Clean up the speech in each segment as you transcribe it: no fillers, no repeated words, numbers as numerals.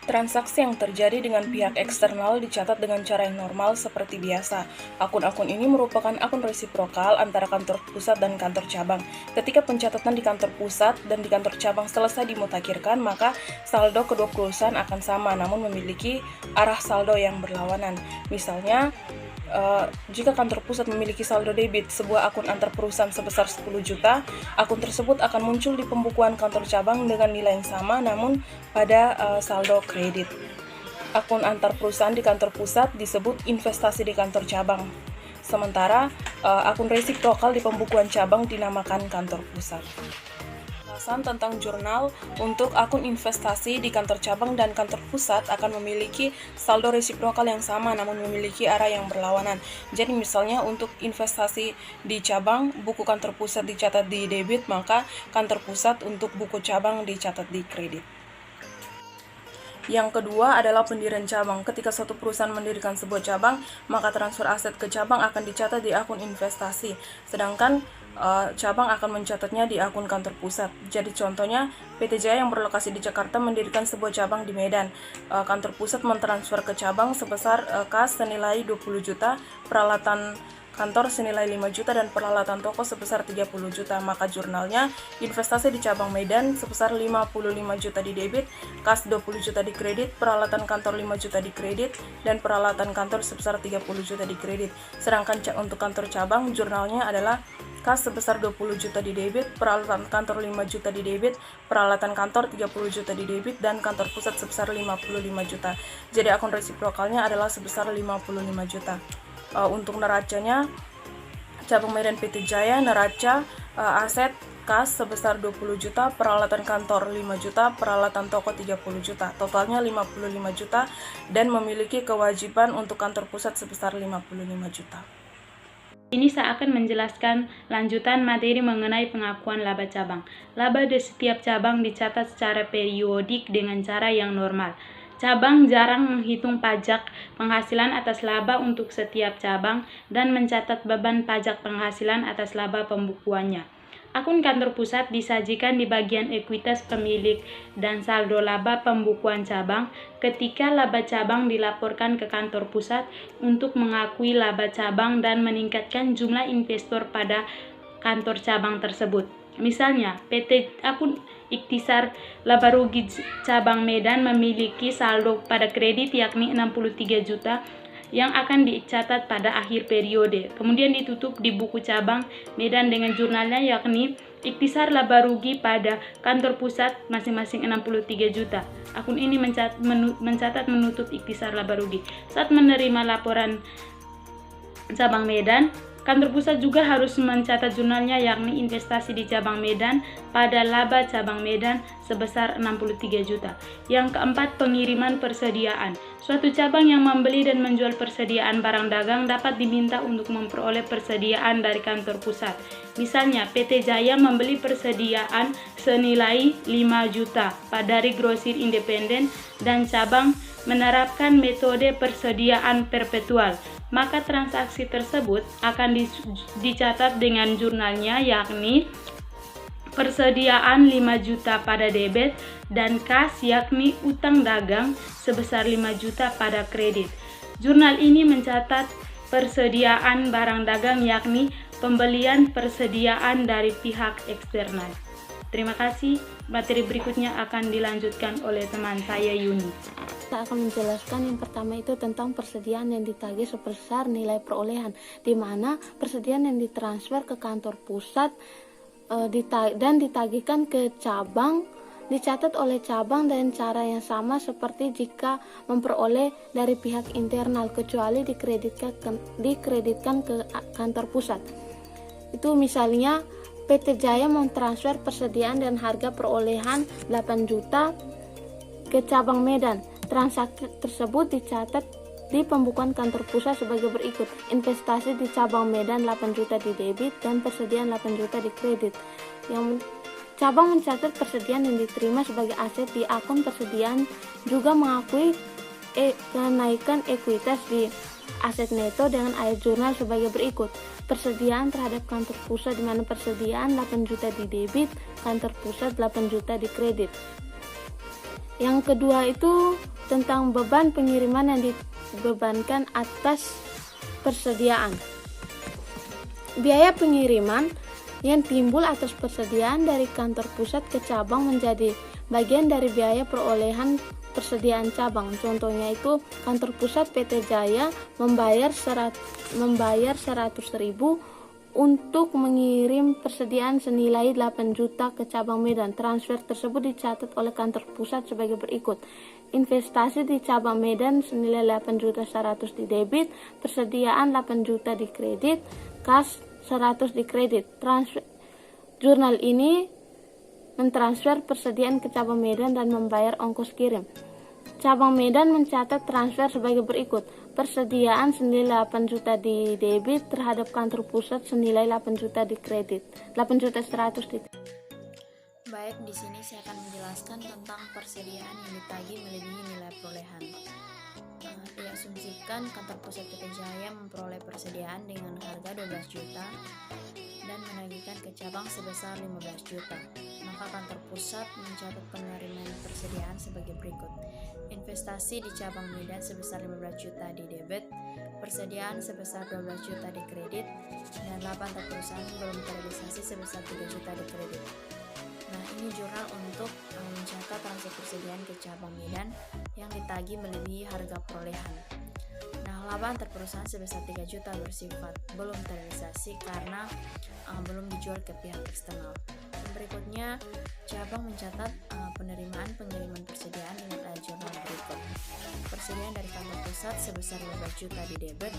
Transaksi yang terjadi dengan pihak eksternal dicatat dengan cara yang normal seperti biasa. Akun-akun ini merupakan akun resiprokal antara kantor pusat dan kantor cabang. Ketika pencatatan di kantor pusat dan di kantor cabang selesai dimutakhirkan, maka saldo kedua perusahaan akan sama namun memiliki arah saldo yang berlawanan. Misalnya, jika kantor pusat memiliki saldo debit sebuah akun antar perusahaan sebesar 10 juta, akun tersebut akan muncul di pembukuan kantor cabang dengan nilai yang sama namun pada saldo kredit. Akun antar perusahaan di kantor pusat disebut investasi di kantor cabang. Sementara akun resiprokal di pembukuan cabang dinamakan kantor pusat. Penjelasan tentang jurnal untuk akun investasi di kantor cabang dan kantor pusat akan memiliki saldo resiprokal yang sama namun memiliki arah yang berlawanan. Jadi misalnya untuk investasi di cabang, buku kantor pusat dicatat di debit, maka kantor pusat untuk buku cabang dicatat di kredit. Yang kedua adalah pendirian cabang. Ketika suatu perusahaan mendirikan sebuah cabang, maka transfer aset ke cabang akan dicatat di akun investasi. Sedangkan cabang akan mencatatnya di akun kantor pusat. Jadi contohnya, PT Jaya yang berlokasi di Jakarta mendirikan sebuah cabang di Medan. Kantor pusat mentransfer ke cabang sebesar kas senilai 20 juta, peralatan kantor senilai 5 juta dan peralatan toko sebesar 30 juta, maka jurnalnya investasi di cabang Medan sebesar 55 juta di debit, kas 20 juta di kredit, peralatan kantor 5 juta di kredit, dan peralatan kantor sebesar 30 juta di kredit. Sedangkan untuk kantor cabang, jurnalnya adalah kas sebesar 20 juta di debit, peralatan kantor 5 juta di debit, peralatan kantor 30 juta di debit, dan kantor pusat sebesar 55 juta. Jadi akun resiprokalnya adalah sebesar 55 juta. Untuk neracanya, cabang Medan PT Jaya neraca aset kas sebesar 20 juta, peralatan kantor 5 juta, peralatan toko 30 juta, totalnya 55 juta, dan memiliki kewajiban untuk kantor pusat sebesar 55 juta. Ini saya akan menjelaskan lanjutan materi mengenai pengakuan laba cabang. Laba di setiap cabang dicatat secara periodik dengan cara yang normal. Cabang jarang menghitung pajak penghasilan atas laba untuk setiap cabang dan mencatat beban pajak penghasilan atas laba pembukuannya. Akun kantor pusat disajikan di bagian ekuitas pemilik dan saldo laba pembukuan cabang ketika laba cabang dilaporkan ke kantor pusat untuk mengakui laba cabang dan meningkatkan jumlah investor pada kantor cabang tersebut. Misalnya, PT akun Ikhtisar laba rugi cabang Medan memiliki saldo pada kredit yakni 63 juta yang akan dicatat pada akhir periode. Kemudian ditutup di buku cabang Medan dengan jurnalnya yakni Ikhtisar laba rugi pada kantor pusat masing-masing 63 juta. Akun ini mencatat menutup ikhtisar laba rugi. Saat menerima laporan cabang Medan, kantor pusat juga harus mencatat jurnalnya yakni investasi di cabang Medan pada laba cabang Medan sebesar 63 juta. Yang keempat, pengiriman persediaan. Suatu cabang yang membeli dan menjual persediaan barang dagang dapat diminta untuk memperoleh persediaan dari kantor pusat. Misalnya, PT Jaya membeli persediaan senilai 5 juta dari grosir independen dan cabang menerapkan metode persediaan perpetual, maka transaksi tersebut akan dicatat dengan jurnalnya yakni persediaan 5 juta pada debit dan kas yakni utang dagang sebesar 5 juta pada kredit. Jurnal ini mencatat persediaan barang dagang yakni pembelian persediaan dari pihak eksternal. Terima kasih. Materi berikutnya akan dilanjutkan oleh teman saya Yuni. Saya akan menjelaskan yang pertama itu tentang persediaan yang ditagih sebesar nilai perolehan, di mana persediaan yang ditransfer ke kantor pusat dan ditagihkan ke cabang dicatat oleh cabang dengan cara yang sama seperti jika memperoleh dari pihak internal, kecuali dikreditkan ke kantor pusat. Itu misalnya PT Jaya mentransfer persediaan dan harga perolehan 8 juta ke cabang Medan. Transaksi tersebut dicatat di pembukuan kantor pusat sebagai berikut: investasi di cabang Medan 8 juta di debit dan persediaan 8 juta di kredit. Yang cabang mencatat persediaan yang diterima sebagai aset di akun persediaan, juga mengakui kenaikan ekuitas di aset neto dengan ayat jurnal sebagai berikut: persediaan terhadap kantor pusat, di mana persediaan 8 juta di debit, kantor pusat 8 juta di kredit. Yang kedua itu tentang beban pengiriman yang dibebankan atas persediaan. Biaya pengiriman yang timbul atas persediaan dari kantor pusat ke cabang menjadi bagian dari biaya perolehan persediaan cabang. Contohnya itu kantor pusat PT Jaya membayar 100.000 untuk mengirim persediaan senilai 8 juta ke cabang Medan. Transfer tersebut dicatat oleh kantor pusat sebagai berikut. Investasi di cabang Medan senilai 8.100.000 di debit, persediaan 8 juta di kredit, kas 100 di kredit. Jurnal ini mentransfer persediaan ke cabang Medan dan membayar ongkos kirim. Cabang Medan mencatat transfer sebagai berikut. Persediaan senilai 8 juta di debit terhadap kantor pusat senilai 8 juta di kredit. 8.100.000 di Baik, di sini saya akan menjelaskan tentang persediaan yang ditagih melebihi nilai perolehan. Diasumsikan kantor pusat PT Jaya memperoleh persediaan dengan harga 12 juta dan menagihkan ke cabang sebesar 15 juta. Maka kantor pusat mencatat penerimaan persediaan sebagai berikut. Investasi di cabang Medan sebesar 15 juta di debit, persediaan sebesar 12 juta di kredit, dan laba antar perusahaan belum terrealisasi sebesar 3 juta di kredit. Nah, ini jurnal untuk mencatat transfer persediaan ke cabang Medan yang ditagih melebihi harga perolehan. Nah, laba antar perusahaan sebesar 3 juta bersifat belum terrealisasi karena belum dijual ke pihak eksternal. Berikutnya, cabang mencatat penerimaan pengiriman persediaan dengan jurnal berikut. Persediaan dari kantor pusat sebesar 15 juta di debit,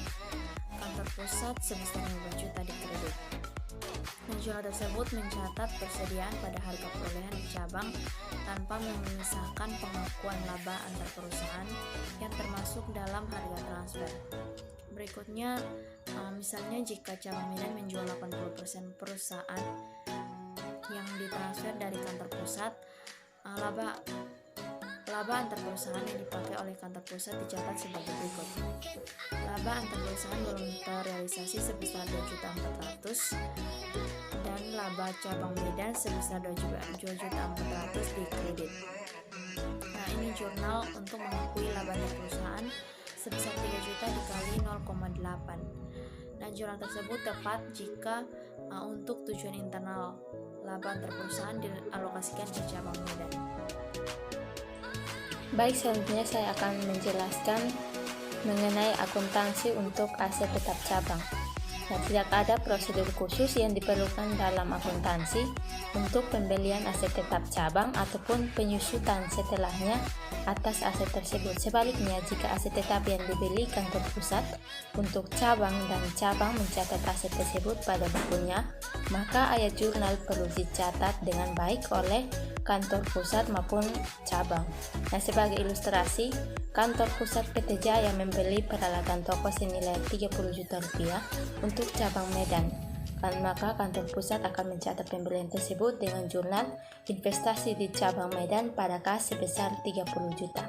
kantor pusat sebesar 15 juta di kredit. Nah, jurnal tersebut mencatat persediaan pada harga perolehan di cabang tanpa memisahkan pengakuan laba antar perusahaan yang termasuk dalam harga transfer. Berikutnya, misalnya jika cabang Medan menjual 80% perusahaan yang ditransfer dari kantor pusat, laba antar perusahaan yang dipakai oleh kantor pusat dicatat sebagai berikut. Laba antar perusahaan belum terrealisasi sebesar 2.400.000 dan laba cabang Medan sebesar 2.400.000 di kredit. Nah, ini jurnal untuk mengakui laba antar perusahaan sebesar 3 juta dikali 0,8. Nah, jurnal tersebut tepat jika untuk tujuan internal laba antar perusahaan dialokasikan ke cabang Medan. Baik, selanjutnya saya akan menjelaskan mengenai akuntansi untuk aset tetap cabang. Nah, tidak ada prosedur khusus yang diperlukan dalam akuntansi untuk pembelian aset tetap cabang ataupun penyusutan setelahnya atas aset tersebut. Sebaliknya, jika aset tetap yang dibeli kantor pusat untuk cabang dan cabang mencatat aset tersebut pada bukunya, maka ayat jurnal perlu dicatat dengan baik oleh kantor pusat maupun cabang. Nah, sebagai ilustrasi, kantor pusat PT Jaya membeli peralatan toko senilai 30 juta rupiah untuk cabang Medan. Maka kantor pusat akan mencatat pembelian tersebut dengan jurnal investasi di cabang Medan pada kas sebesar 30 juta.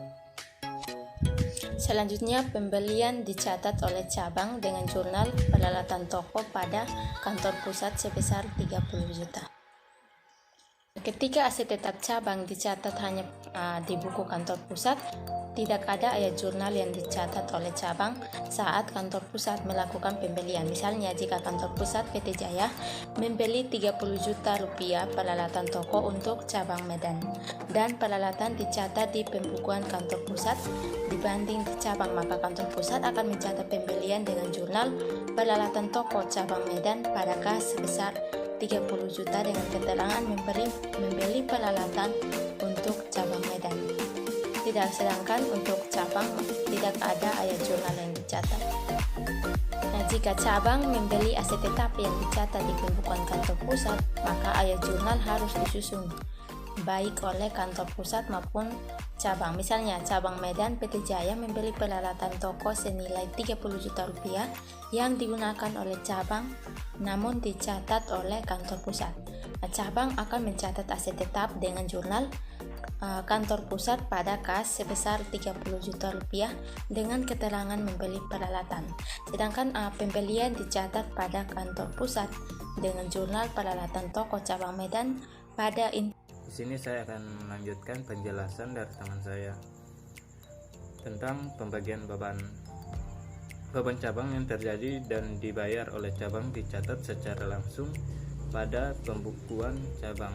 Selanjutnya, pembelian dicatat oleh cabang dengan jurnal peralatan toko pada kantor pusat sebesar 30 juta. Ketika aset tetap cabang dicatat hanya di buku kantor pusat, tidak ada ayat jurnal yang dicatat oleh cabang saat kantor pusat melakukan pembelian. Misalnya, jika kantor pusat PT Jaya membeli 30 juta rupiah peralatan toko untuk cabang Medan dan peralatan dicatat di pembukuan kantor pusat dibanding di cabang, maka kantor pusat akan mencatat pembelian dengan jurnal peralatan toko cabang Medan pada kas sebesar 30 juta dengan keterangan membeli peralatan untuk cabang Medan. Sedangkan untuk cabang tidak ada ayat jurnal yang dicatat. Nah, jika cabang membeli aset tetap yang dicatat di pembukuan kantor pusat, maka ayat jurnal harus disusun baik oleh kantor pusat maupun cabang. Misalnya, cabang Medan PT Jaya membeli peralatan toko senilai 30 juta rupiah yang digunakan oleh cabang namun dicatat oleh kantor pusat. Nah, cabang akan mencatat aset tetap dengan jurnal kantor pusat pada kas sebesar 30 juta rupiah dengan keterangan membeli peralatan. Sedangkan pembelian dicatat pada kantor pusat dengan jurnal peralatan toko cabang Medan pada Di sini saya akan melanjutkan penjelasan dari teman saya tentang pembagian beban. Beban cabang yang terjadi dan dibayar oleh cabang dicatat secara langsung pada pembukuan cabang.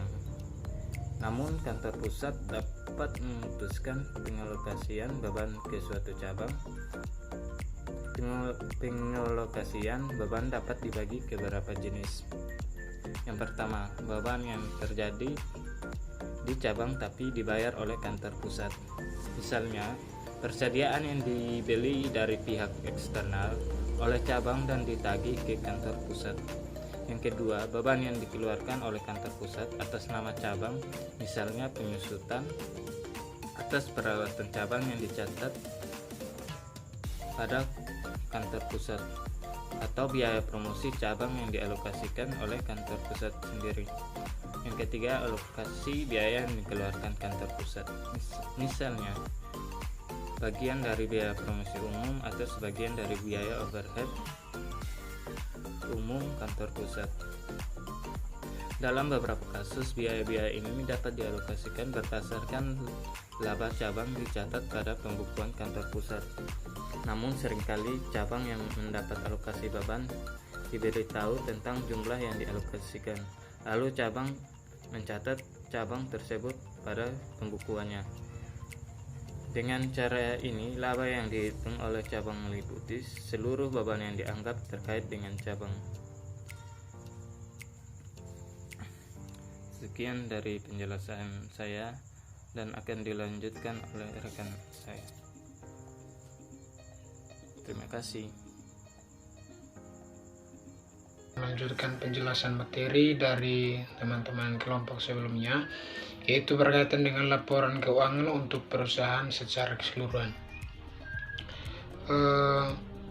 Namun kantor pusat dapat memutuskan pengalokasian beban ke suatu cabang. Pengalokasian beban dapat dibagi ke beberapa jenis. Yang pertama, beban yang terjadi di cabang tapi dibayar oleh kantor pusat. Misalnya, persediaan yang dibeli dari pihak eksternal oleh cabang dan ditagih ke kantor pusat. Yang kedua, beban yang dikeluarkan oleh kantor pusat atas nama cabang, misalnya penyusutan atas peralatan cabang yang dicatat pada kantor pusat, atau biaya promosi cabang yang dialokasikan oleh kantor pusat sendiri. Yang ketiga, alokasi biaya yang dikeluarkan kantor pusat, misalnya bagian dari biaya promosi umum atau sebagian dari biaya overhead umum kantor pusat. Dalam beberapa kasus, biaya-biaya ini dapat dialokasikan berdasarkan laba cabang dicatat pada pembukuan kantor pusat. Namun seringkali cabang yang mendapat alokasi beban diberitahu tentang jumlah yang dialokasikan, lalu cabang mencatat cabang tersebut pada pembukuannya. Dengan cara ini, laba yang dihitung oleh cabang meliputi seluruh beban yang dianggap terkait dengan cabang. Sekian dari penjelasan saya dan akan dilanjutkan oleh rekan saya. Terima kasih. Melanjutkan penjelasan materi dari teman-teman kelompok sebelumnya, yaitu berkaitan dengan laporan keuangan untuk perusahaan secara keseluruhan.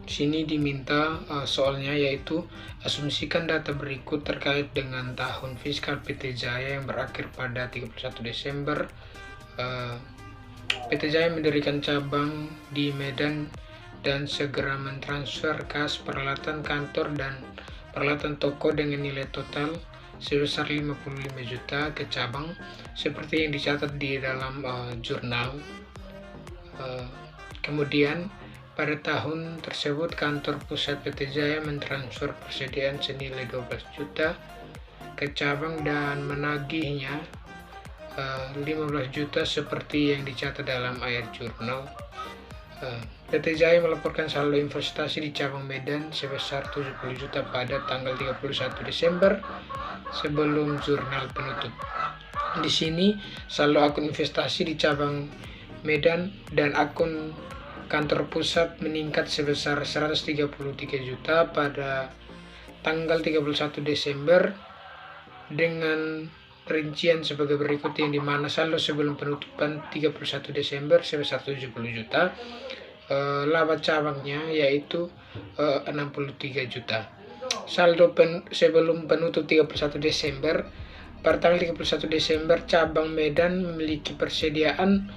Sini diminta soalnya, yaitu asumsikan data berikut terkait dengan tahun fiskal PT Jaya yang berakhir pada 31 Desember. PT Jaya mendirikan cabang di Medan dan segera mentransfer kas peralatan kantor dan peralatan toko dengan nilai total sebesar 55 juta ke cabang seperti yang dicatat di dalam jurnal. Kemudian pada tahun tersebut kantor pusat PT Jaya mentransfer persediaan senilai 12 juta ke cabang dan menagihnya 15 juta seperti yang dicatat dalam ayat jurnal. PT Jaya melaporkan saldo investasi di cabang Medan sebesar 70 juta pada tanggal 31 Desember sebelum jurnal penutup. Di sini saldo akun investasi di cabang Medan dan akun kantor pusat meningkat sebesar 133 juta pada tanggal 31 Desember dengan rincian sebagai berikut, yang dimana saldo sebelum penutupan 31 Desember sebesar 70 juta, laba cabangnya yaitu 63 juta. Saldo sebelum penutup 31 Desember, pada tanggal 31 Desember cabang Medan memiliki persediaan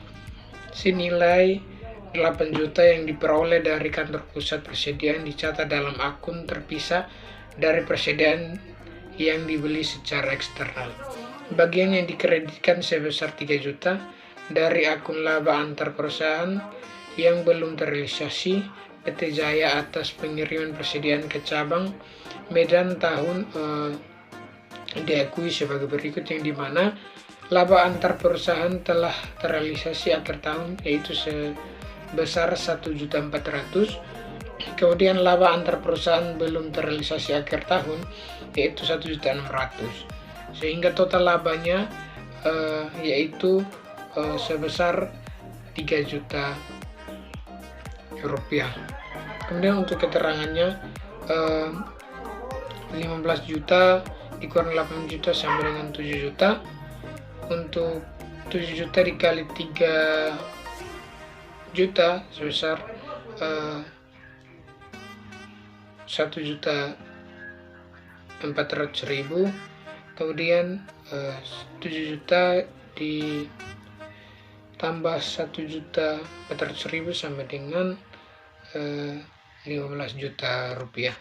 senilai 8 juta yang diperoleh dari kantor pusat. Persediaan dicatat dalam akun terpisah dari persediaan yang dibeli secara eksternal. Bagian yang dikreditkan sebesar 3 juta dari akun laba antar perusahaan yang belum terrealisasi PT Jaya atas pengiriman persediaan ke cabang Medan tahun diakui sebagai berikut, yang dimana laba antar perusahaan telah terrealisasi akhir tahun yaitu sebesar 1.400.000. Kemudian laba antar perusahaan belum terrealisasi akhir tahun yaitu 1.600.000, sehingga total labanya yaitu sebesar 3 juta rupiah. Kemudian untuk keterangannya 15 juta dikurang 8 juta sama dengan 7 juta. Untuk 7 juta dikali 3 juta sebesar 1.400.000. Kemudian 7 juta ditambah 1.400.000 sama dengan 15 juta rupiah.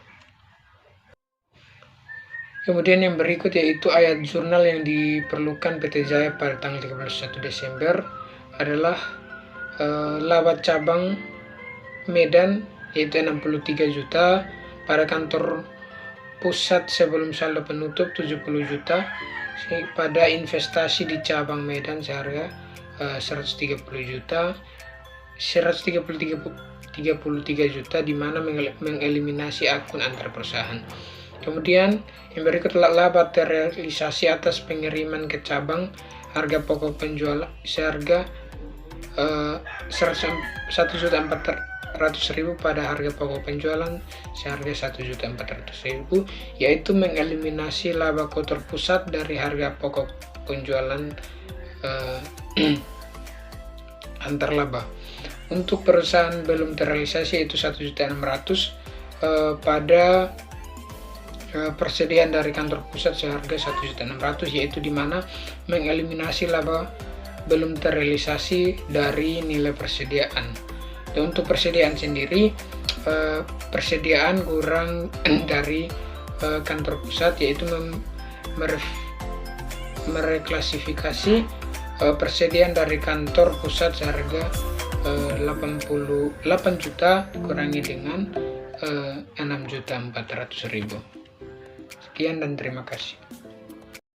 Kemudian yang berikut yaitu ayat jurnal yang diperlukan PT Jaya pada tanggal 31 Desember adalah laba cabang Medan yaitu 63 juta, pada kantor pusat sebelum saldo penutup 70 juta, pada investasi di cabang Medan seharga 133 juta, di mana mengeliminasi akun antar perusahaan. Kemudian yang berikut laba terrealisasi atas pengiriman ke cabang, harga pokok penjualan seharga 1.400.000 pada harga pokok penjualan seharga 1.400.000, yaitu mengeliminasi laba kantor pusat dari harga pokok penjualan antar laba. Untuk perusahaan belum terrealisasi yaitu 1.600.000 pada persediaan dari kantor pusat seharga 1.600.000, yaitu di mana mengeliminasi laba belum terrealisasi dari nilai persediaan. Dan untuk persediaan sendiri, persediaan kurang dari kantor pusat yaitu mereklasifikasi persediaan dari kantor pusat seharga 88 juta kurangi dengan 6.400.000. Sekian dan terima kasih.